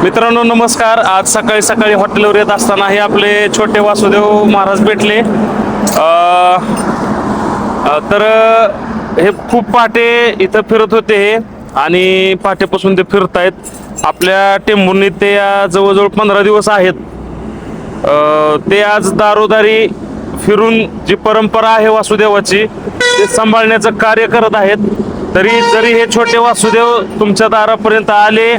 मित्रांनो नमस्कार. आज सकाळी सकाळी हॉटेलवर येत असताना हे आपले छोटे वासुदेव महाराज भेटले. तर हे खूप पहाटे इथं फिरत होते हे आणि पहाटेपासून ते फिरतायत. आपल्या टेंभुर्णी ते जवळजवळ 15 दिवस आहेत. ते आज दारोदारी फिरून जी परंपरा आहे वासुदेवाची ते सांभाळण्याचं कार्य करत आहेत. जरी हे छोटे वासुदेव तुमच्या दारापर्यंत आले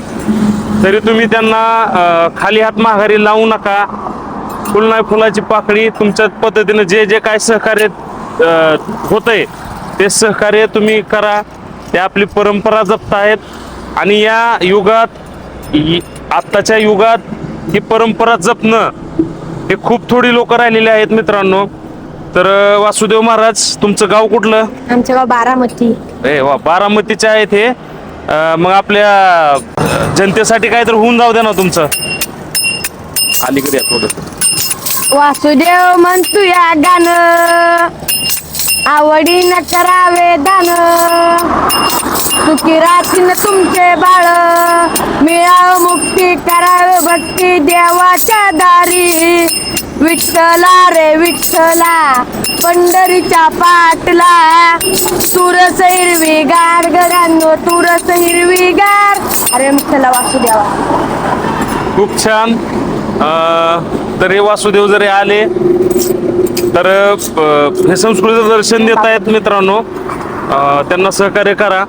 तरी तुम्ही त्यांना खाली हात माघारी लावू नका. फुल नाही फुलाची पाकळी तुमच्या पद्धतीने जे जे काय सहकार्य होतंय ते सहकार्य तुम्ही करा. ते आपली परंपरा जपतायत आणि या युगात आत्ताच्या युगात ही परंपरा जपणं हे खूप थोडी लोक राहिलेले आहेत मित्रांनो. तर वासुदेव महाराज तुमचं गाव कुठलं? आमचं गाव बारामती. वा, बारामतीचे आहेत हे. मग आपल्या जनतेसाठी काय तर होऊन जाऊ द्या ना तुमचं. अलीकडे या थोडं. वासुदेव म्हणतो या गाणं आवडीनं करावे दान, सुखी राहतील तुमचे बाळ, मिळाव मुक्ती करावे भक्ती देवाच्या दारी. विठ्ठला रे विठ्ठला पंढरीच्या पाटला, तुरस हिरवीगार गडांनो तुरस हिरवीगार. अरे विठ्ठला वासुदेवा. खूप छान. तर हे वासुदेव जरी आले तर हे संस्कृतीचं दर्शन देत आहेत मित्रांनो. त्यांना सहकार्य करा.